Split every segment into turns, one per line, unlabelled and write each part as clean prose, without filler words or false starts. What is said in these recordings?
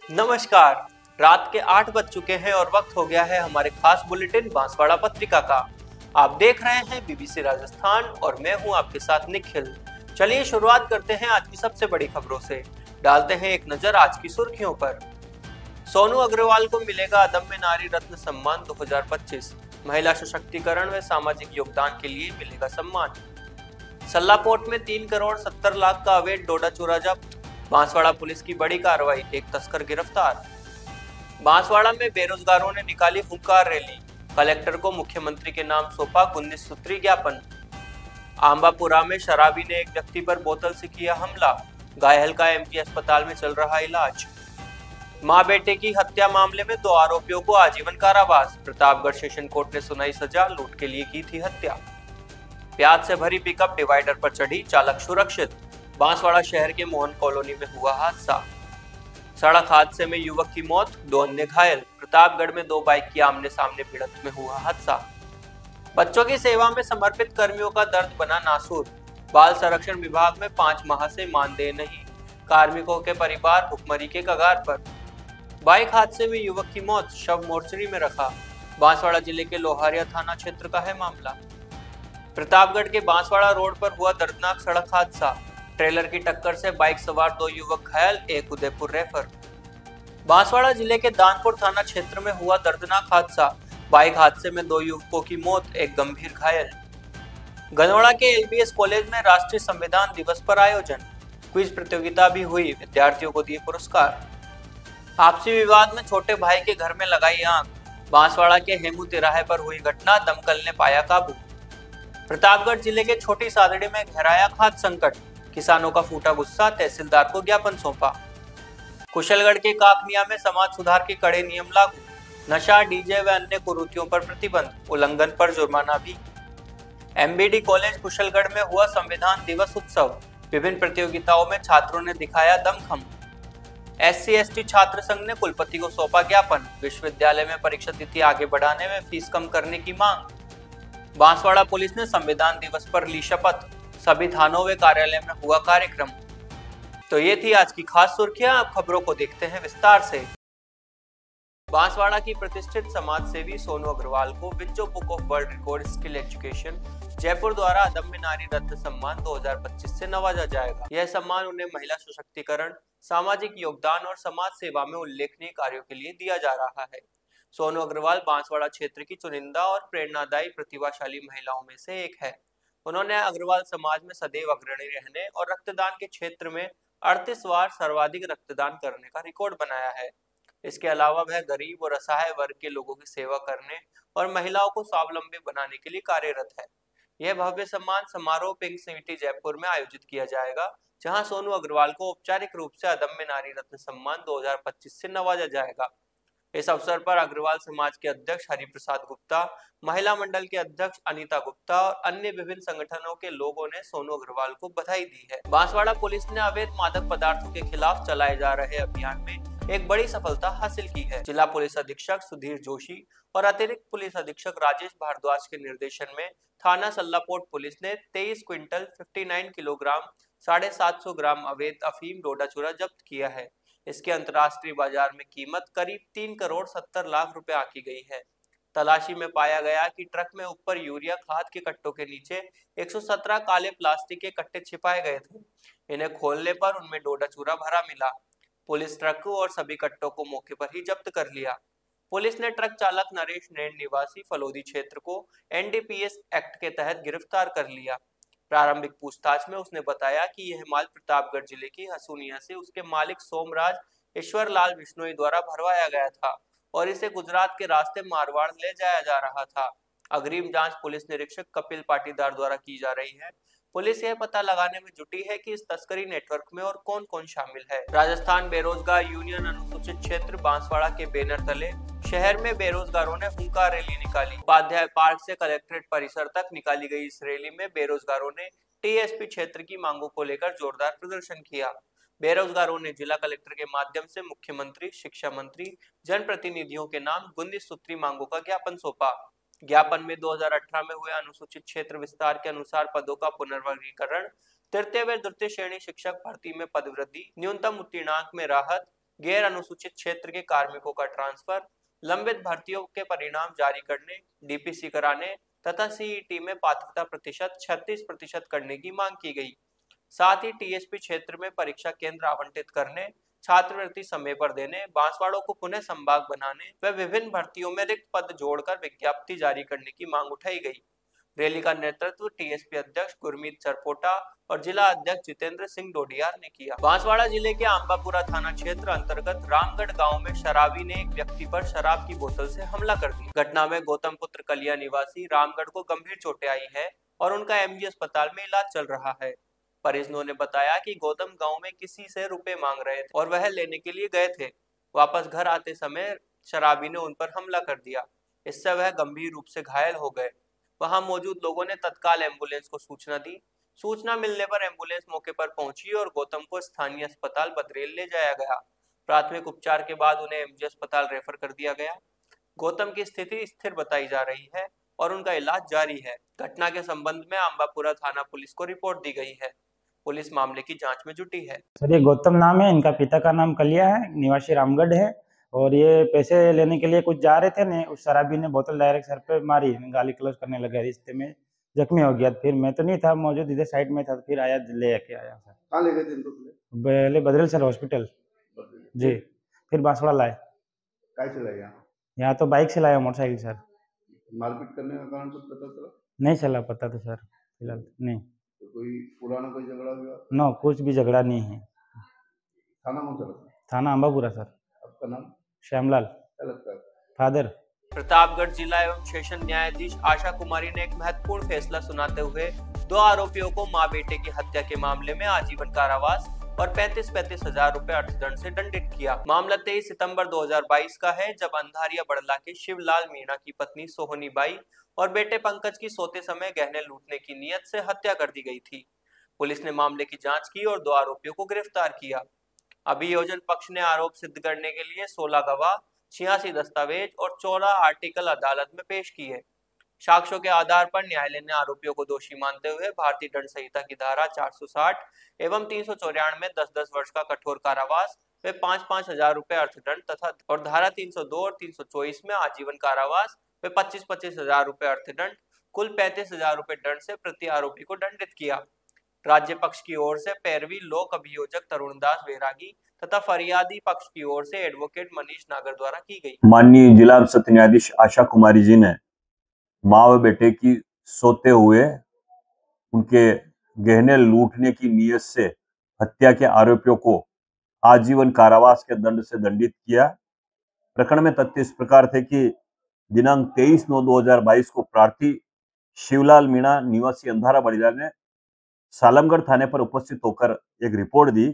नमस्कार। रात के 8 बज चुके हैं और वक्त हो गया है हमारे खास बुलेटिन बांसवाड़ा पत्रिका का। आप देख रहे हैं बीबीसी राजस्थान और मैं हूं आपके साथ निखिल। चलिए शुरुआत करते हैं आज की सबसे बड़ी खबरों से। डालते हैं एक नजर आज की सुर्खियों पर। सोनू अग्रवाल को मिलेगा अदम्य नारी रत्न सम्मान 2025। महिला सशक्तिकरण व सामाजिक योगदान के लिए मिलेगा सम्मान। सल्लापोर्ट में 3 करोड़ 70 लाख का अवैध डोडा चूरा जब्त। बांसवाड़ा पुलिस की बड़ी कार्रवाई, एक तस्कर गिरफ्तार। बांसवाड़ा में बेरोजगारों ने निकाली हुंकार रैली। कलेक्टर को मुख्यमंत्री के नाम सौंपा 19 सूत्री ज्ञापन। आंबापुरा में शराबी ने एक व्यक्ति पर बोतल से किया हमला। घायल का एमपी अस्पताल में चल रहा इलाज। मां बेटे की हत्या मामले में 2 आरोपियों को आजीवन कारावास। प्रतापगढ़ सेशन कोर्ट ने सुनाई सजा, लूट के लिए की थी हत्या। प्याज से भरी पिकअप डिवाइडर पर चढ़ी, चालक सुरक्षित। बांसवाड़ा शहर के मोहन कॉलोनी में हुआ हादसा। सड़क हादसे में युवक की मौत, 2 अन्य घायल। प्रतापगढ़ में 2 बाइक की आमने सामने भिड़ंत में हुआ हादसा। बच्चों की सेवा में समर्पित कर्मियों का दर्द बना नासूर। बाल संरक्षण विभाग में 5 माह से मानदेय नहीं। कार्मिकों के परिवार भुखमरी के कगार पर। बाइक हादसे में युवक की मौत, शव मोर्चरी में रखा। बांसवाड़ा जिले के लोहारिया थाना क्षेत्र का है मामला। प्रतापगढ़ के बांसवाड़ा रोड पर हुआ दर्दनाक सड़क हादसा। ट्रेलर की टक्कर से बाइक सवार 2 युवक घायल, एक उदयपुर रेफर। बांसवाड़ा जिले के दानपुर थाना क्षेत्र में हुआ दर्दनाक हादसा। बाइक हादसे में 2 युवकों की मौत, एक गंभीर घायल। गनौड़ा के एलबीएस कॉलेज में राष्ट्रीय संविधान दिवस पर आयोजन। क्विज प्रतियोगिता भी हुई, विद्यार्थियों को दिए पुरस्कार। आपसी विवाद में छोटे भाई के घर में लगाई आग। बांसवाड़ा के हेमू तिराहे पर हुई घटना, दमकल ने पाया काबू। प्रतापगढ़ जिले के छोटी सादड़ी में गहराया खाद्य संकट। किसानों का फूटा गुस्सा, तहसीलदार को ज्ञापन सौंपा। कुशलगढ़ के काकनिया में समाज सुधार के कड़े नियम लागू। नशा, डीजे व अन्य कुरीतियों पर प्रतिबंध, उल्लंघन पर जुर्माना भी। एमबीडी कॉलेज कुशलगढ़ में हुआ संविधान दिवस उत्सव। विभिन्न प्रतियोगिताओं में छात्रों ने दिखाया दमखम। SC/ST छात्र संघ ने कुलपति को सौंपा ज्ञापन। विश्वविद्यालय में परीक्षा तिथि आगे बढ़ाने में फीस कम करने की मांग। बांसवाड़ा पुलिस ने संविधान दिवस पर ली शपथ। सभी थानों व कार्यालय में हुआ कार्यक्रम। तो ये थी आज की खास सुर्खियां। अब खबरों को देखते हैं विस्तार से। बांसवाड़ा की प्रतिष्ठित समाज सेवी सोनू अग्रवाल को विंचो book of world record skill education Jaipur द्वारा अदम्य नारी रत्न सम्मान 2025 से नवाजा जाएगा। यह सम्मान उन्हें महिला सशक्तिकरण, सामाजिक योगदान और समाज सेवा में उल्लेखनीय कार्यों के लिए दिया जा रहा है। सोनू अग्रवाल बांसवाड़ा क्षेत्र की चुनिंदा और प्रेरणादायी प्रतिभाशाली महिलाओं में से एक है। उन्होंने अग्रवाल समाज में सदैव अग्रणी रहने और रक्तदान के क्षेत्र में 38 बार सर्वाधिक रक्तदान करने का रिकॉर्ड बनाया है। इसके अलावा वह गरीब और असहाय वर्ग के लोगों की सेवा करने और महिलाओं को स्वावलंबी बनाने के लिए कार्यरत है। यह भव्य सम्मान समारोह पिंक सिटी जयपुर में आयोजित किया जाएगा, जहां सोनू अग्रवाल को औपचारिक रूप से अदम्य नारी रत्न सम्मान 2025 से नवाजा जाएगा। इस अवसर पर अग्रवाल समाज के अध्यक्ष हरिप्रसाद गुप्ता, महिला मंडल के अध्यक्ष अनीता गुप्ता और अन्य विभिन्न संगठनों के लोगों ने सोनू अग्रवाल को बधाई दी है। बांसवाड़ा पुलिस ने अवैध मादक पदार्थों के खिलाफ चलाए जा रहे अभियान में एक बड़ी सफलता हासिल की है। जिला पुलिस अधीक्षक सुधीर जोशी और अतिरिक्त पुलिस अधीक्षक राजेश भारद्वाज के निर्देशन में थाना सल्लापोर्ट पुलिस ने 23 क्विंटल 59 किलोग्राम 750 ग्राम अवैध अफीम डोडा चूरा जब्त किया है। इसके अंतर्राष्ट्रीय बाजार में कीमत करीब 3 करोड़ 70 लाख रुपए आंकी गई है। तलाशी में पाया गया कि ट्रक में ऊपर यूरिया खाद के कट्टों के नीचे 117 काले प्लास्टिक के कट्टे छिपाए गए थे। इन्हें खोलने पर उनमें डोडा चूरा भरा मिला। पुलिस ट्रक और सभी कट्टों को मौके पर ही जब्त कर लिया। पुलिस ने ट्रक चालक नरेश नैन निवासी फलोदी क्षेत्र को NDPS एक्ट के तहत गिरफ्तार कर लिया। प्रारंभिक पूछताछ में उसने बताया कि यह माल प्रतापगढ़ जिले की हसूनिया से उसके मालिक सोमराज ईश्वर लाल बिश्नोई द्वारा भरवाया गया था और इसे गुजरात के रास्ते मारवाड़ ले जाया जा रहा था। अग्रिम जांच पुलिस निरीक्षक कपिल पाटीदार द्वारा की जा रही है। पुलिस यह पता लगाने में जुटी है कि इस तस्करी नेटवर्क में और कौन कौन शामिल है। राजस्थान बेरोजगार यूनियन अनुसूचित क्षेत्र बांसवाड़ा के बैनर तले शहर में बेरोजगारों ने हुंकार रैली निकाली। उपाध्याय पार्क से कलेक्ट्रेट परिसर तक निकाली गई इस रैली में बेरोजगारों ने TSP क्षेत्र की मांगों को लेकर जोरदार प्रदर्शन किया। बेरोजगारों ने जिला कलेक्टर के माध्यम से मुख्यमंत्री, शिक्षा मंत्री, जनप्रतिनिधियों के नाम 19 सूत्री मांगों का ज्ञापन सौंपा। ज्ञापन में 2018 में हुए अनुसूचित क्षेत्र विस्तार के अनुसार पदों का पुनर्वर्गीकरण, तृतीय व द्वितीय श्रेणी शिक्षक भर्ती में पदवृद्धि, न्यूनतम उत्तीर्णांक में राहत, गैर अनुसूचित क्षेत्र के कार्मिकों का ट्रांसफर, लंबित भर्तियों के परिणाम जारी करने, डीपीसी कराने तथा सीईटी में पात्रता प्रतिशत 36% करने की मांग की गई। साथ ही टीएसपी क्षेत्र में परीक्षा केंद्र आवंटित करने, छात्रवृत्ति समय पर देने, बांसवाड़ों को पुनः संभाग बनाने व विभिन्न भर्तियों में रिक्त पद जोड़कर विज्ञप्ति जारी करने की मांग उठाई गई। रैली का नेतृत्व टीएसपी अध्यक्ष गुरमीत सरपोटा और जिला अध्यक्ष जितेंद्र सिंह डोडियार ने किया। बांसवाड़ा जिले के आंबापुरा थाना क्षेत्र अंतर्गत रामगढ़ गांव में शराबी ने एक व्यक्ति पर शराब की बोतल से हमला कर दिया। घटना में गौतम पुत्र कलिया निवासी रामगढ़ को गंभीर चोटें आई है और उनका एमजी अस्पताल में इलाज चल रहा है। परिजनों ने बताया कि गौतम गांव में किसी से रुपए मांग रहे थे और वह लेने के लिए गए थे। वापस घर आते समय शराबी ने उन पर हमला कर दिया। इससे वह गंभीर रूप से घायल हो गए। वहां मौजूद लोगों ने तत्काल एम्बुलेंस को सूचना दी। सूचना मिलने पर एम्बुलेंस मौके पर पहुंची और गौतम को स्थानीय अस्पताल बदरेल ले जाया गया। प्राथमिक उपचार के बाद उन्हें एमजी अस्पताल रेफर कर दिया गया। गौतम की स्थिति स्थिर बताई जा रही है और उनका इलाज जारी है। घटना के संबंध में आंबापुरा थाना पुलिस को रिपोर्ट दी गई है। पुलिस मामले की जांच में जुटी है।
सर, ये गौतम नाम है, इनका पिता का नाम कलिया है, निवासी रामगढ़ है। और ये पैसे लेने के लिए कुछ जा रहे थे ने, उस शराबी ने बोतल डायरेक्ट सर पे मारी, गाली क्लोज करने लगा। रिश्ते में जख्मी हो गया। फिर मैं तो नहीं था मौजूद, इधर साइड में था, फिर आया ले के आया सर।
कहाँ ले गए थे इनको?
पहले बदरेल सर हॉस्पिटल जी, फिर बांसवाड़ा लाए।
कैसे लाए
यहाँ तो बाइक से लाया, मोटरसाइकिल सर।
मारपीट करने का कारण कुछ पता चला?
नहीं चला पता तो सर, फिलहाल नहीं।
तो कोई पुराना कोई झगड़ा हुआ?
नो, कुछ भी झगड़ा नहीं है।
थाना कौन सा लगता?
थाना अंबापुरा सर।
आपका नाम?
श्यामलाल।
क्या लगता है?
फादर।
प्रतापगढ़ जिला एवं सेशन न्यायाधीश आशा कुमारी ने एक महत्वपूर्ण फैसला सुनाते हुए 2 आरोपियों को मां बेटे की हत्या के मामले में आजीवन कारावास और 35-35 हजार रुपए अर्थदंड से दंडित किया। मामला 23 सितंबर 2022 का है, जब अंधारिया बड़ला के शिवलाल मीणा की पत्नी सोहनी बाई और बेटे पंकज की सोते समय गहने लूटने की नीयत से हत्या कर दी गई थी। पुलिस ने मामले की जांच की और 2 आरोपियों को गिरफ्तार किया। अभियोजन पक्ष ने आरोप सिद्ध करने के लिए 16 गवाह, 86 दस्तावेज और 14 आर्टिकल अदालत में पेश किए। साक्ष्यों के आधार पर न्यायालय ने आरोपियों को दोषी मानते हुए भारतीय दंड संहिता की धारा 460 एवं 394 में 10-10 वर्ष का कठोर कारावास व 5-5 हजार रुपए अर्थदंड तथा और धारा 302 और 324 में आजीवन कारावास व 25-25 हजार रुपए अर्थदंड, कुल 35 हजार रुपए दंड से प्रति आरोपी को दंडित किया। राज्य पक्ष की ओर से पैरवी लोक अभियोजक तरुणदास वैरागी तथा फरियादी पक्ष की ओर से एडवोकेट मनीष नागर द्वारा की गई।
माननीय जिला सत्र न्यायाधीश आशा कुमारी जी ने माँ व बेटे की सोते हुए उनके गहने लूटने की नीयत से हत्या के आरोपियों को आजीवन कारावास के दंड से दंडित किया। प्रकरण में तथ्य इस प्रकार थे कि दिनांक 23/9/2022 को प्रार्थी शिवलाल मीणा निवासी अंधारा बड़ीला ने सालमगढ़ थाने पर उपस्थित होकर एक रिपोर्ट दी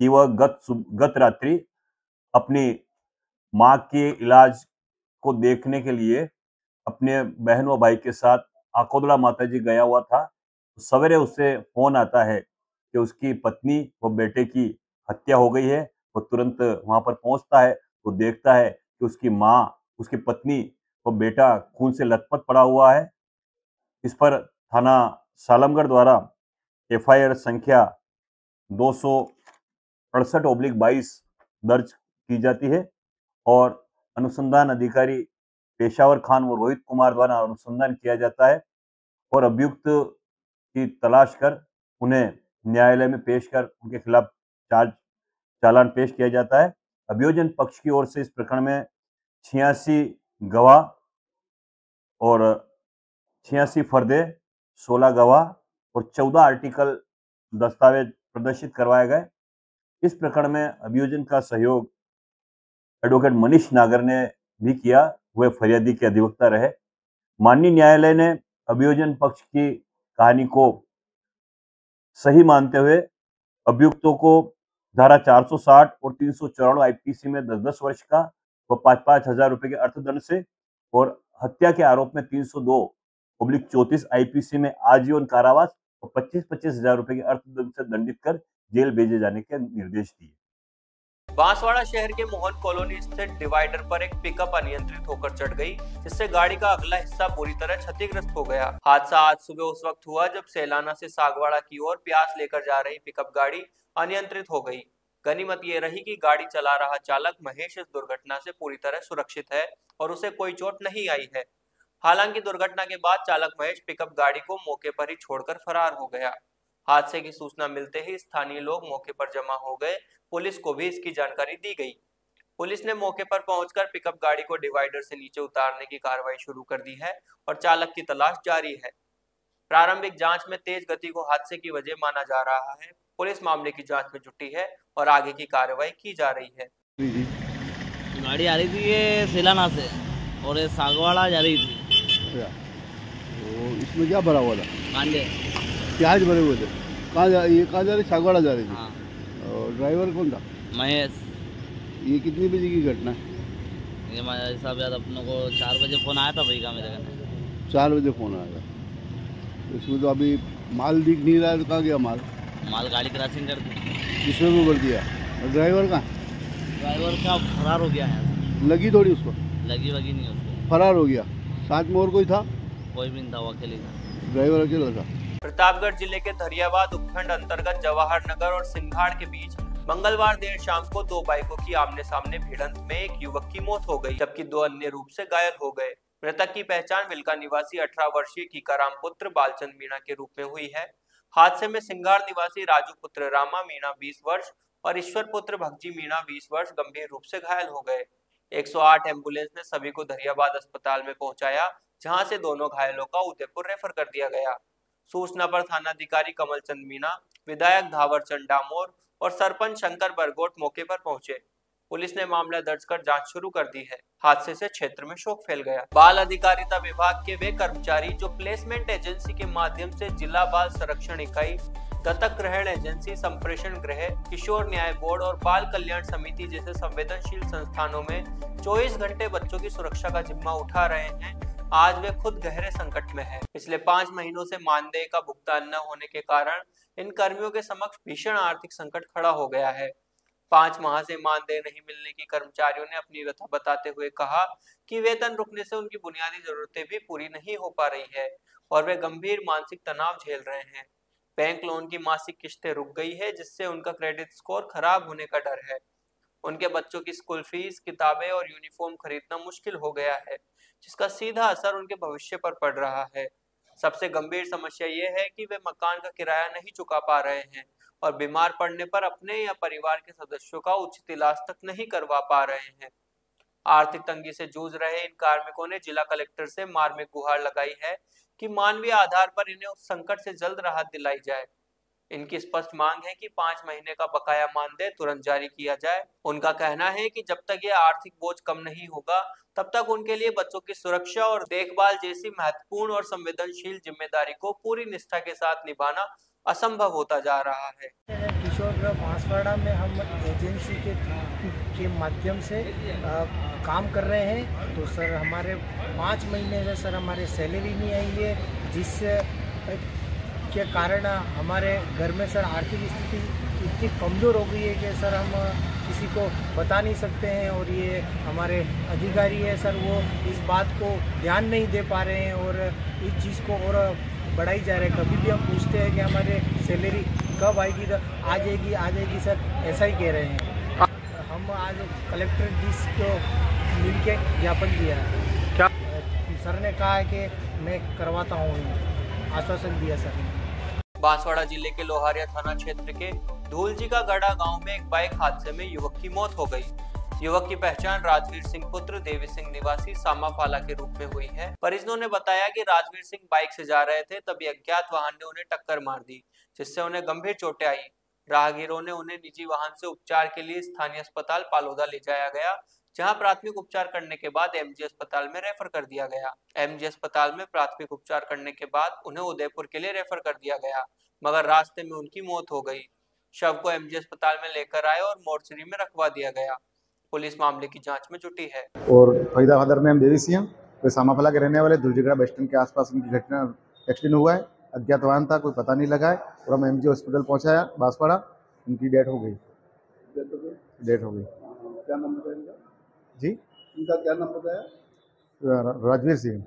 कि वह गत रात्रि अपनी मां के इलाज को देखने के लिए अपने बहन व भाई के साथ आकोदड़ा माताजी गया हुआ था। सवेरे उससे फोन आता है कि उसकी पत्नी व बेटे की हत्या हो गई है। वो तुरंत वहां पर पहुंचता है, वो देखता है कि उसकी मां, उसकी पत्नी व बेटा खून से लथपथ पड़ा हुआ है। इस पर थाना सालमगढ़ द्वारा एफआईआर संख्या 268/22 दर्ज की जाती है और अनुसंधान अधिकारी पेशावर खान व रोहित कुमार द्वारा अनुसंधान किया जाता है और अभियुक्त की तलाश कर उन्हें न्यायालय में पेश कर उनके खिलाफ चालान पेश किया जाता है। अभियोजन पक्ष की ओर से इस प्रकरण में 86 गवाह और 86 फर्दे, 16 गवाह और 14 आर्टिकल दस्तावेज प्रदर्शित करवाए गए। इस प्रकरण में अभियोजन का सहयोग एडवोकेट मनीष नागर ने भी किया, वे फरियादी के अधिवक्ता रहे। माननीय न्यायालय ने अभियोजन पक्ष की कहानी को सही मानते हुए अभियुक्तों को धारा 460 और 394 आईपीसी में 10-10 वर्ष का व 5-5 हजार रुपए के अर्थदंड से और हत्या के आरोप में 302/34 आईपीसी में आजीवन कारावास और 25-25 हजार रुपए के अर्थदंड से दंडित कर जेल भेजे जाने के निर्देश दिए।
बांसवाड़ा शहर के मोहन कॉलोनी स्थित डिवाइडर पर एक पिकअप अनियंत्रित होकर चढ़ गई, जिससे गाड़ी का अगला हिस्सा पूरी तरह क्षतिग्रस्त हो गया। हादसा आज सुबह उस वक्त हुआ जब सैलाना से सागवाड़ा की ओर प्यास लेकर जा रही पिकअप गाड़ी अनियंत्रित हो गई। गनीमत ये रही कि गाड़ी चला रहा चालक महेश इस दुर्घटना से पूरी तरह सुरक्षित है और उसे कोई चोट नहीं आई है। हालांकि दुर्घटना के बाद चालक महेश पिकअप गाड़ी को मौके पर ही छोड़कर फरार हो गया। हादसे की सूचना मिलते ही स्थानीय लोग मौके पर जमा हो गए। पुलिस को भी इसकी जानकारी दी गई। पुलिस ने मौके पर पहुंचकर पिकअप गाड़ी को डिवाइडर से नीचे उतारने की कार्रवाई शुरू कर दी है और चालक की तलाश जारी है। प्रारंभिक जांच में तेज गति को हादसे की वजह माना जा रहा है। पुलिस मामले की जांच में जुटी है और आगे की कार्रवाई की जा रही है।
गाड़ी आ रही थी ये सेलाना से और ये सागवाड़ा जा रही थी।
अच्छा, तो इसमें क्या भरा हुआ था?
कांदे।
प्याज भरे हुए थे। कहाँ जा रही? सागवाड़ा जा रही थी।
हाँ।
और ड्राइवर कौन था?
महेश।
ये कितनी बजे की घटना है?
ये हमारे हिसाब याद अपनों को 4 बजे फ़ोन आया था भाई का मेरे घर।
4 बजे फ़ोन आया था। इसमें तो अभी माल दिख नहीं रहा है, तो कहाँ गया माल?
माल गाड़ी क्रॉसिंग कर दी।
किसने को भर दिया? और ड्राइवर कहाँ?
ड्राइवर का फरार हो गया है।
लगी थोड़ी उसको?
लगी वगी नहीं उसको।
फरार हो गया। साथ में और कोई था?
कोई भी नहीं था, वो अकेले था।
ड्राइवर अकेला था।
प्रतापगढ़ जिले के धरियावाद उपखंड अंतर्गत जवाहर नगर और सिंघाड़ के बीच मंगलवार देर शाम को 2 बाइकों की आमने सामने भिड़ंत में एक युवक की मौत हो गई, जबकि 2 अन्य रूप से घायल हो गए। मृतक की पहचान विलका निवासी 18 वर्षीय कीकाराम पुत्र बालचंद मीणा के रूप में हुई है। हादसे में सिंघाड़ निवासी राजू पुत्र रामा मीणा 20 वर्ष और ईश्वर पुत्र भगजी मीणा 20 वर्ष गंभीर रूप से घायल हो गए। 108 एम्बुलेंस ने सभी को धरियावाद अस्पताल में पहुंचाया, जहां से दोनों घायलों का उदयपुर रेफर कर दिया गया। सूचना पर थानाधिकारी कमल चंद मीणा, विधायक धावर चंद डामोर और सरपंच शंकर बरगोट मौके पर पहुंचे। पुलिस ने मामला दर्ज कर जांच शुरू कर दी है। हादसे से क्षेत्र में शोक फैल गया। बाल अधिकारिता विभाग के वे कर्मचारी जो प्लेसमेंट एजेंसी के माध्यम से जिला बाल संरक्षण इकाई, दत्तक ग्रहण एजेंसी, संप्रेषण गृह, किशोर न्याय बोर्ड और बाल कल्याण समिति जैसे संवेदनशील संस्थानों में 24 घंटे बच्चों की सुरक्षा का जिम्मा उठा रहे हैं, आज वे खुद गहरे संकट में हैं। पिछले 5 महीनों से मानदेय का भुगतान न होने के कारण इन कर्मियों के समक्ष भीषण आर्थिक संकट खड़ा हो गया है। 5 माह से मानदेय नहीं मिलने की कर्मचारियों ने अपनी व्यथा बताते हुए कहा कि वेतन रुकने से उनकी बुनियादी जरूरतें भी पूरी नहीं हो पा रही है और वे गंभीर मानसिक तनाव झेल रहे हैं। बैंक लोन की मासिक किस्तें रुक गई है, जिससे उनका क्रेडिट स्कोर खराब होने का डर है। उनके बच्चों की स्कूल फीस, किताबें और यूनिफॉर्म खरीदना मुश्किल हो गया है, जिसका सीधा असर उनके भविष्य पर पड़ रहा है। सबसे गंभीर समस्या ये है कि वे मकान का किराया नहीं चुका पा रहे हैं और बीमार पड़ने पर अपने या परिवार के सदस्यों का उचित इलाज तक नहीं करवा पा रहे हैं। आर्थिक तंगी से जूझ रहे इन कार्मिकों ने जिला कलेक्टर से मार्मिक गुहार लगाई है कि मानवीय आधार पर इन्हें उस संकट से जल्द राहत दिलाई जाए। इनकी स्पष्ट मांग है कि 5 महीने का बकाया मानदेय तुरंत जारी किया जाए। उनका कहना है कि जब तक ये आर्थिक बोझ कम नहीं होगा, तब तक उनके लिए बच्चों की सुरक्षा और देखभाल जैसी महत्वपूर्ण और संवेदनशील जिम्मेदारी को पूरी निष्ठा के साथ निभाना असंभव होता जा रहा है।
किशोर बांसवाड़ा में हम एजेंसी के माध्यम से काम कर रहे हैं। तो सर हमारे 5 महीने से सर हमारे सैलरी नहीं आई है, जिस के कारण हमारे घर में सर आर्थिक स्थिति इतनी कमज़ोर हो गई है कि सर हम किसी को बता नहीं सकते हैं। और ये हमारे अधिकारी है सर, वो इस बात को ध्यान नहीं दे पा रहे हैं और इस चीज़ को और बढ़ाई जा रही है। कभी भी हम पूछते हैं कि हमारे सैलरी कब आएगी, तो आ जाएगी सर, ऐसा ही कह रहे हैं। हम आज कलेक्टर जी को मिल के ज्ञापन दिया है। क्या सर ने कहा है कि मैं करवाता हूँ, आश्वासन दिया सर ने।
बांसवाड़ा जिले के लोहारिया थाना क्षेत्र के धूलजी का गढ़ा गांव में एक बाइक हादसे में युवक की मौत हो गई। युवक की पहचान राजवीर सिंह पुत्र देवी सिंह निवासी सामाफाला के रूप में हुई है। परिजनों ने बताया कि राजवीर सिंह बाइक से जा रहे थे, तभी अज्ञात वाहन ने उन्हें टक्कर मार दी, जिससे उन्हें गंभीर चोटें आई। राहगीरों ने उन्हें निजी वाहन से उपचार के लिए स्थानीय अस्पताल पालोदा ले जाया गया, जहां प्राथमिक उपचार करने के बाद एमजी अस्पताल में रेफर कर दिया गया। एमजी अस्पताल में प्राथमिक उपचार करने के बाद उन्हें उदयपुर के लिए रेफर कर दिया गया, मगर रास्ते में उनकी मौत हो गई। शव को एमजी अस्पताल में लेकर आए और मोर्चरी में रखवा दिया गया। पुलिस मामले की जांच में जुटी है।
और फरीदाबाद में देवी सिंह वे सामाफला के रहने वाले दुलजीगढ़ा बस स्टैंड के आसपास उनकी घटना एक्सीडेंट हुआ है। अज्ञात वाहन था, कोई पता नहीं लगा है और हम एमजी हॉस्पिटल पहुंचाया बांसवाड़ा, उनकी डेथ हो गई।
क्या नाम बताया इनका?
जी,
इनका क्या नाम बताया?
राजवीर सिंह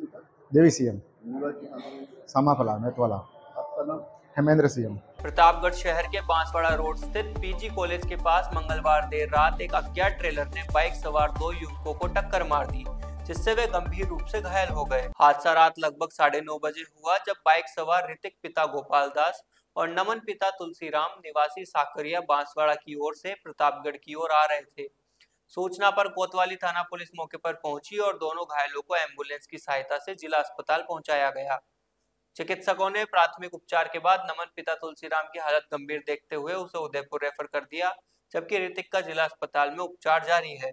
पिता?
देवी सिंह
निवासी कहाँ?
सामाफला मेतवाला।
आपका नाम?
हेमेंद्र सिंह।
प्रतापगढ़ शहर के बांसवाड़ा रोड स्थित पीजी कॉलेज के पास मंगलवार देर रात एक अज्ञात ट्रेलर ने बाइक सवार 2 युवकों को टक्कर मार दी, जिससे वे गंभीर रूप से घायल हो गए। हादसा रात लगभग 9:30 बजे हुआ, जब बाइक सवार ऋतिक पिता गोपाल दास और नमन पिता तुलसीराम निवासी साकरिया बांसवाड़ा की ओर से प्रतापगढ़ की ओर आ रहे थे। सूचना पर कोतवाली थाना पुलिस मौके पर पहुंची और दोनों घायलों को एम्बुलेंस की सहायता से जिला अस्पताल पहुंचाया गया। चिकित्सकों ने प्राथमिक उपचार के बाद नमन पिता तुलसीराम की हालत गंभीर देखते हुए उसे उदयपुर रेफर कर दिया, जबकि ऋतिक का जिला अस्पताल में उपचार जारी है।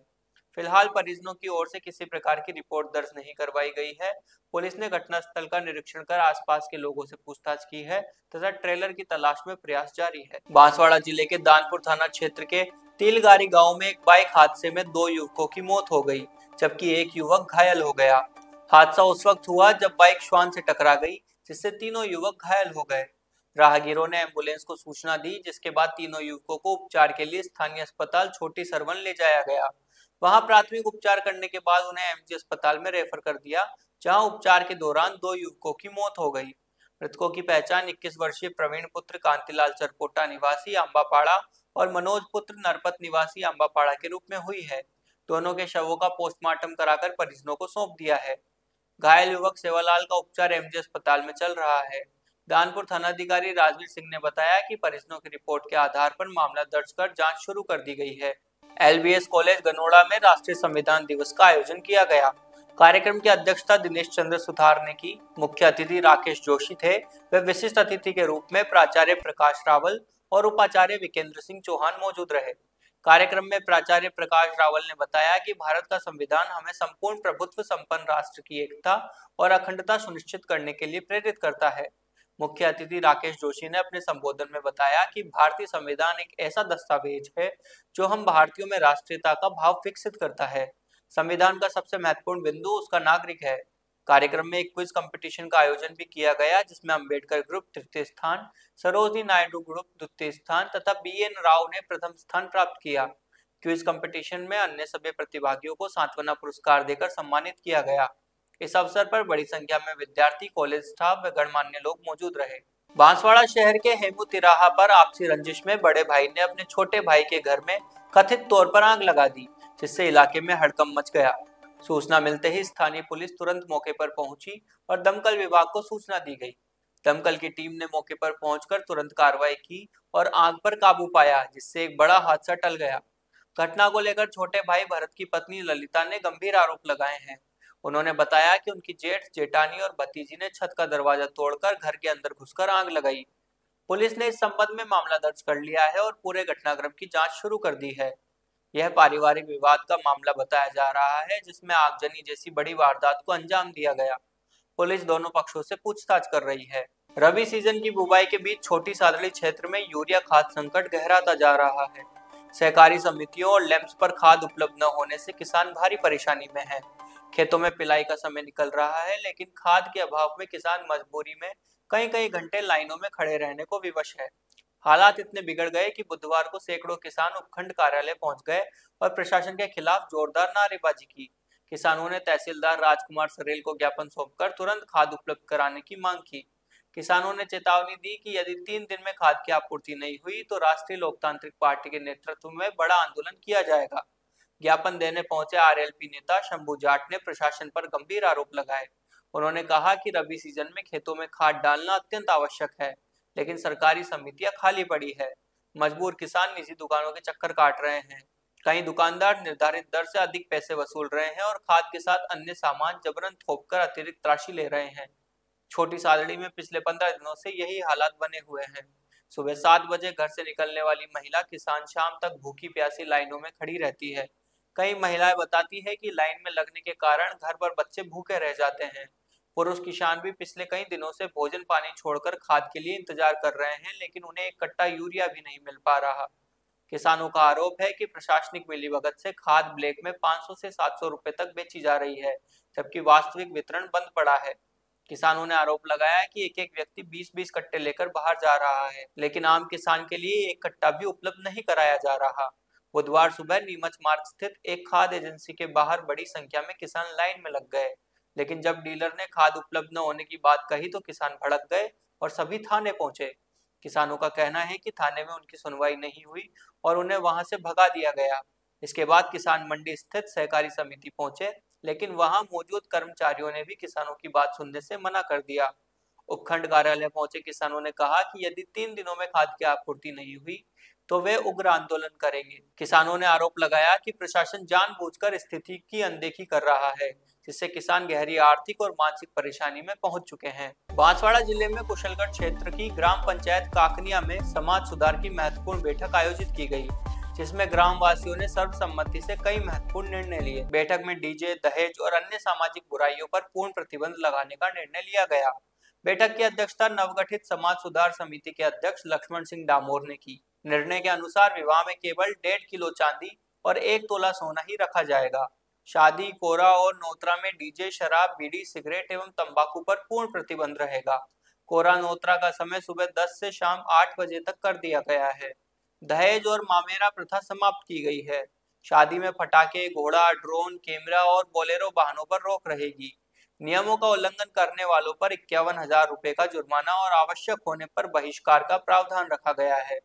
फिलहाल परिजनों की ओर से किसी प्रकार की रिपोर्ट दर्ज नहीं करवाई गई है। पुलिस ने घटनास्थल का निरीक्षण कर आसपास के लोगों से पूछताछ की है तथा ट्रेलर की तलाश में प्रयास जारी है। बांसवाड़ा जिले के दानपुर थाना क्षेत्र के तिलगारी गांव में एक बाइक हादसे में 2 युवकों की मौत हो गई, जबकि एक युवक घायल हो गया। हादसा उस वक्त हुआ जब बाइक श्वान से टकरा गई, जिससे तीनों युवक घायल हो गए। राहगीरों ने एम्बुलेंस को सूचना दी, जिसके बाद तीनों युवकों को उपचार के लिए स्थानीय अस्पताल छोटी सरवन ले जाया गया। वहां प्राथमिक उपचार करने के बाद उन्हें एमजी अस्पताल में रेफर कर दिया, जहां उपचार के दौरान 2 युवकों की मौत हो गई। मृतकों की पहचान 21 वर्षीय प्रवीण पुत्र कांतिलाल चरपोटा निवासी अम्बापाड़ा और मनोज पुत्र नरपत निवासी अम्बापाड़ा के रूप में हुई है। दोनों के शवों का पोस्टमार्टम कराकर परिजनों को सौंप दिया है। घायल युवक सेवालाल का उपचार एमजी अस्पताल में चल रहा है। दानपुर थानाधिकारी राजवीर सिंह ने बताया कि परिजनों की रिपोर्ट के आधार पर मामला दर्ज कर जांच शुरू कर दी गई है। एलबीएस कॉलेज गनोड़ा में राष्ट्रीय संविधान दिवस का आयोजन किया गया। कार्यक्रम की अध्यक्षता दिनेश चंद्र सुथार ने की। मुख्य अतिथि राकेश जोशी थे। वे विशिष्ट अतिथि के रूप में प्राचार्य प्रकाश रावल और उपाचार्य विकेंद्र सिंह चौहान मौजूद रहे। कार्यक्रम में प्राचार्य प्रकाश रावल ने बताया कि भारत का संविधान हमें संपूर्ण प्रभुत्व संपन्न राष्ट्र की एकता और अखंडता सुनिश्चित करने के लिए प्रेरित करता है। मुख्य अतिथि राकेश जोशी ने अपने संबोधन में बताया कि भारतीय संविधान एक ऐसा दस्तावेज है जो हम भारतीयों में राष्ट्रीयता का भाव विकसित करता है। संविधान का सबसे महत्वपूर्ण बिंदु उसका नागरिक है। कार्यक्रम में एक क्विज कंपटीशन का आयोजन भी किया गया, जिसमें अंबेडकर ग्रुप तृतीय स्थान, सरोजनी नायडू ग्रुप द्वितीय स्थान तथा बीएन राव ने प्रथम स्थान प्राप्त किया। क्विज कंपटीशन में अन्य सभी प्रतिभागियों को सांत्वना पुरस्कार देकर सम्मानित किया गया। इस अवसर पर बड़ी संख्या में विद्यार्थी, कॉलेज स्टाफ व गणमान्य लोग मौजूद रहे। बांसवाड़ा शहर के हेमू तिराहा पर आपसी रंजिश में बड़े भाई ने अपने छोटे भाई के घर में कथित तौर पर आग लगा दी, जिससे इलाके में हड़कंप मच गया। सूचना मिलते ही स्थानीय पुलिस तुरंत मौके पर पहुंची और दमकल विभाग को सूचना दी गई। दमकल की टीम ने मौके पर पहुंचकर तुरंत कार्रवाई की और आग पर काबू पाया, जिससे एक बड़ा हादसा टल गया। घटना को लेकर छोटे भाई भरत की पत्नी ललिता ने गंभीर आरोप लगाए हैं। उन्होंने बताया कि उनकी जेठ, जेठानी और भतीजी ने छत का दरवाजा तोड़कर घर के अंदर घुसकर आग लगाई। पुलिस ने इस संबंध में मामला दर्ज कर लिया है और पूरे घटनाक्रम की जांच शुरू कर दी है। यह पारिवारिक विवाद का मामला बताया जा रहा है, जिसमें आगजनी जैसी बड़ी वारदात को अंजाम दिया गया। पुलिस दोनों पक्षों से पूछताछ कर रही है। रबी सीजन की बुवाई के बीच छोटी सादड़ी क्षेत्र में यूरिया खाद संकट गहराता जा रहा है। सहकारी समितियों और लैंप्स पर खाद उपलब्ध न होने से किसान भारी परेशानी में है। खेतों में पिलाई का समय निकल रहा है, लेकिन खाद के अभाव में किसान मजबूरी में कई कई घंटे लाइनों में खड़े रहने को विवश है। हालात इतने बिगड़ गए कि बुधवार को सैकड़ों किसान उपखंड कार्यालय पहुंच गए और प्रशासन के खिलाफ जोरदार नारेबाजी की। किसानों ने तहसीलदार राजकुमार सरेल को ज्ञापन सौंपकर तुरंत खाद उपलब्ध कराने की मांग की। किसानों ने चेतावनी दी कि यदि 3 दिन में खाद की आपूर्ति नहीं हुई तो राष्ट्रीय लोकतांत्रिक पार्टी के नेतृत्व में बड़ा आंदोलन किया जाएगा। ज्ञापन देने पहुंचे आरएलपी नेता शंभू जाट ने प्रशासन पर गंभीर आरोप लगाए। उन्होंने कहा कि रबी सीजन में खेतों में खाद डालना अत्यंत आवश्यक है, लेकिन सरकारी समितियां खाली पड़ी है। मजबूर किसान निजी दुकानों के चक्कर काट रहे हैं। कई दुकानदार निर्धारित दर से अधिक पैसे वसूल रहे हैं और खाद के साथ अन्य सामान जबरन थोपकर अतिरिक्त राशि ले रहे हैं। छोटी सादड़ी में पिछले 15 दिनों से यही हालात बने हुए हैं। सुबह 7 बजे घर से निकलने वाली महिला किसान शाम तक भूखी प्यासी लाइनों में खड़ी रहती है। कई महिलाएं बताती है कि लाइन में लगने के कारण घर पर बच्चे भूखे रह जाते हैं। पुरुष किसान भी पिछले कई दिनों से भोजन पानी छोड़कर खाद के लिए इंतजार कर रहे हैं, लेकिन उन्हें एक कट्टा यूरिया भी नहीं मिल पा रहा। किसानों का आरोप है कि प्रशासनिक मिलीभगत से खाद ब्लैक में 500 से 700 रुपए तक बेची जा रही है, जबकि वास्तविक वितरण बंद पड़ा है। किसानों ने आरोप लगाया कि एक व्यक्ति 20-20 कट्टे लेकर बाहर जा रहा है, लेकिन आम किसान के लिए एक कट्टा भी उपलब्ध नहीं कराया जा रहा। बुधवार सुबह नीमच मार्ग स्थित एक खाद एजेंसी के बाहर बड़ी संख्या में किसान लाइन में लग गए, लेकिन जब डीलर ने खाद उपलब्ध न होने की बात कही तो किसान भड़क गए और सभी थाने पहुंचे। किसानों का कहना है कि थाने में उनकी सुनवाई नहीं हुई और उन्हें वहां से भगा दिया गया। इसके बाद किसान मंडी स्थित सहकारी समिति पहुंचे, लेकिन वहां मौजूद कर्मचारियों ने भी किसानों की बात सुनने से मना कर दिया। उपखंड कार्यालय पहुंचे किसानों ने कहा कि यदि 3 दिनों में खाद की आपूर्ति नहीं हुई तो वे उग्र आंदोलन करेंगे। किसानों ने आरोप लगाया कि प्रशासन जानबूझकर स्थिति की अनदेखी कर रहा है, जिससे किसान गहरी आर्थिक और मानसिक परेशानी में पहुंच चुके हैं। बांसवाड़ा जिले में कुशलगढ़ क्षेत्र की ग्राम पंचायत काकनिया में समाज सुधार की महत्वपूर्ण बैठक आयोजित की गई, जिसमें ग्राम वासियों ने सर्वसम्मति से कई महत्वपूर्ण निर्णय लिए। बैठक में डीजे, दहेज और अन्य सामाजिक बुराइयों पर पूर्ण प्रतिबंध लगाने का निर्णय लिया गया। बैठक की अध्यक्षता नवगठित समाज सुधार समिति के अध्यक्ष लक्ष्मण सिंह डामोर ने की। निर्णय के अनुसार विवाह में केवल 1.5 किलो चांदी और 1 तोला सोना ही रखा जाएगा। शादी, कोरा और नोतरा में डीजे, शराब, बीड़ी, सिगरेट एवं तंबाकू पर पूर्ण प्रतिबंध रहेगा। कोरा नोतरा का समय सुबह 10 से शाम 8 बजे तक कर दिया गया है। दहेज और मामेरा प्रथा समाप्त की गई है। शादी में पटाखे, घोड़ा, ड्रोन, कैमरा और बोलेरो वाहनों पर रोक रहेगी। नियमों का उल्लंघन करने वालों पर 51,000 रुपए का जुर्माना और आवश्यक होने पर बहिष्कार का प्रावधान रखा गया है।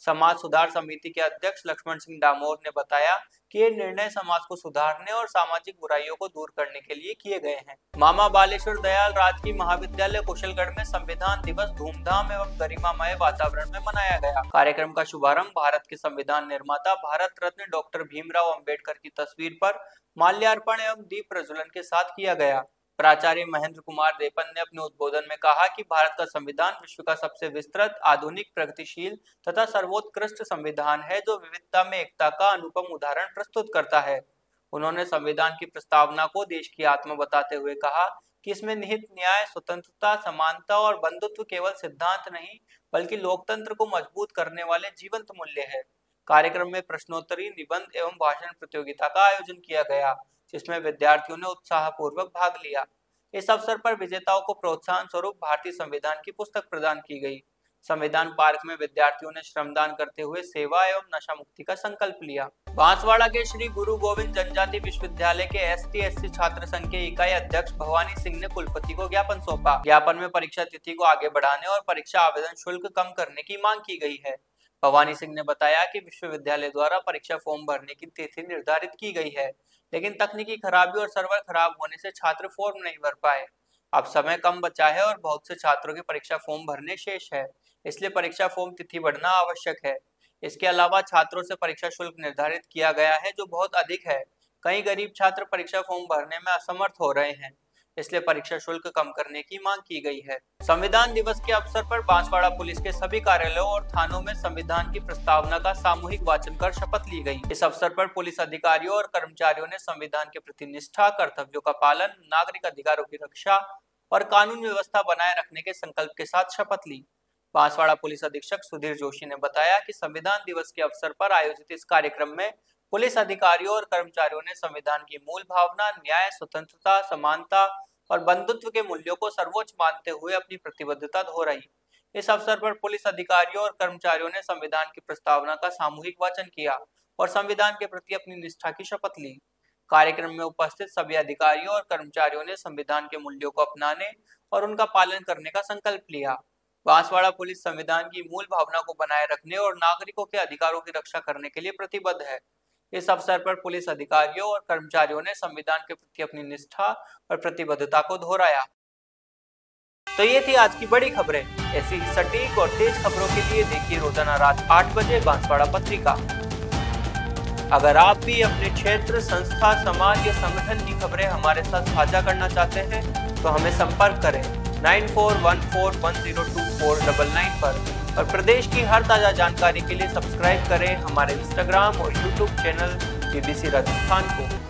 समाज सुधार समिति के अध्यक्ष लक्ष्मण सिंह डामोर ने बताया कि ये निर्णय समाज को सुधारने और सामाजिक बुराइयों को दूर करने के लिए किए गए हैं। मामा बालेश्वर दयाल राजकीय महाविद्यालय कुशलगढ़ में संविधान दिवस धूमधाम एवं गरिमामय वातावरण में मनाया गया। कार्यक्रम का शुभारंभ भारत के संविधान निर्माता भारत रत्न डॉक्टर भीमराव अंबेडकर की तस्वीर पर माल्यार्पण एवं दीप प्रज्वलन के साथ किया गया। प्राचार्य महेंद्र कुमार देपन ने अपने उद्बोधन में कहा कि भारत का संविधान विश्व का सबसे विस्तृत, आधुनिक, प्रगतिशील तथा सर्वोत्कृष्ट संविधान है, जो विविधता में एकता का अनुपम उदाहरण प्रस्तुत करता है। उन्होंने संविधान की प्रस्तावना को देश की आत्मा बताते हुए कहा कि इसमें निहित न्याय, स्वतंत्रता, समानता और बंधुत्व केवल सिद्धांत नहीं, बल्कि लोकतंत्र को मजबूत करने वाले जीवंत मूल्य है। कार्यक्रम में प्रश्नोत्तरी, निबंध एवं भाषण प्रतियोगिता का आयोजन किया गया, जिसमें विद्यार्थियों ने उत्साहपूर्वक भाग लिया। इस अवसर पर विजेताओं को प्रोत्साहन स्वरूप भारतीय संविधान की पुस्तक प्रदान की गई। संविधान पार्क में विद्यार्थियों ने श्रमदान करते हुए सेवा एवं नशा मुक्ति का संकल्प लिया। बांसवाड़ा के श्री गुरु गोविंद जनजाति विश्वविद्यालय के ST/SC छात्र संघ के इकाई अध्यक्ष भवानी सिंह ने कुलपति को ज्ञापन सौंपा। ज्ञापन में परीक्षा तिथि को आगे बढ़ाने और परीक्षा आवेदन शुल्क कम करने की मांग की गई है। भवानी सिंह ने बताया कि विश्वविद्यालय द्वारा परीक्षा फॉर्म भरने की तिथि निर्धारित की गई है, लेकिन तकनीकी खराबी और सर्वर खराब होने से छात्र फॉर्म नहीं भर पाए। अब समय कम बचा है और बहुत से छात्रों के परीक्षा फॉर्म भरने शेष है, इसलिए परीक्षा फॉर्म तिथि बढ़ना आवश्यक है। इसके अलावा छात्रों से परीक्षा शुल्क निर्धारित किया गया है, जो बहुत अधिक है। कई गरीब छात्र परीक्षा फॉर्म भरने में असमर्थ हो रहे हैं, इसलिए परीक्षा शुल्क कम करने की मांग की गई है। संविधान दिवस के अवसर पर बांसवाड़ा पुलिस के सभी कार्यालयों और थानों में संविधान की प्रस्तावना का सामूहिक वाचन कर शपथ ली गई। इस अवसर पर पुलिस अधिकारियों और कर्मचारियों ने संविधान के प्रति निष्ठा, कर्तव्यों का पालन, नागरिक अधिकारों की रक्षा और कानून व्यवस्था बनाए रखने के संकल्प के साथ शपथ ली। बांसवाड़ा पुलिस अधीक्षक सुधीर जोशी ने बताया कि संविधान दिवस के अवसर पर आयोजित इस कार्यक्रम में पुलिस अधिकारियों और कर्मचारियों ने संविधान की मूल भावना, न्याय, स्वतंत्रता, समानता और बंधुत्व के मूल्यों को सर्वोच्च मानते हुए अपनी प्रतिबद्धता दोहराई। इस अवसर पर पुलिस अधिकारियों और कर्मचारियों ने संविधान की प्रस्तावना का सामूहिक वाचन किया और संविधान के प्रति अपनी निष्ठा की शपथ ली। कार्यक्रम में उपस्थित सभी अधिकारियों और कर्मचारियों ने संविधान के मूल्यों को अपनाने और उनका पालन करने का संकल्प लिया। बांसवाड़ा पुलिस संविधान की मूल भावना को बनाए रखने और नागरिकों के अधिकारों की रक्षा करने के लिए प्रतिबद्ध है। इस अवसर पर पुलिस अधिकारियों और कर्मचारियों ने संविधान के प्रति अपनी निष्ठा और प्रतिबद्धता को दोहराया। तो ये थी आज की बड़ी खबरें। ऐसी सटीक और तेज खबरों के लिए देखिए रोजाना रात 8 बजे बांसवाड़ा पत्रिका। अगर आप भी अपने क्षेत्र, संस्था, समाज या संगठन की खबरें हमारे साथ साझा करना चाहते हैं तो हमें संपर्क करें 9414102499 पर और प्रदेश की हर ताजा जानकारी के लिए सब्सक्राइब करें हमारे इंस्टाग्राम और यूट्यूब चैनल BBC राजस्थान को।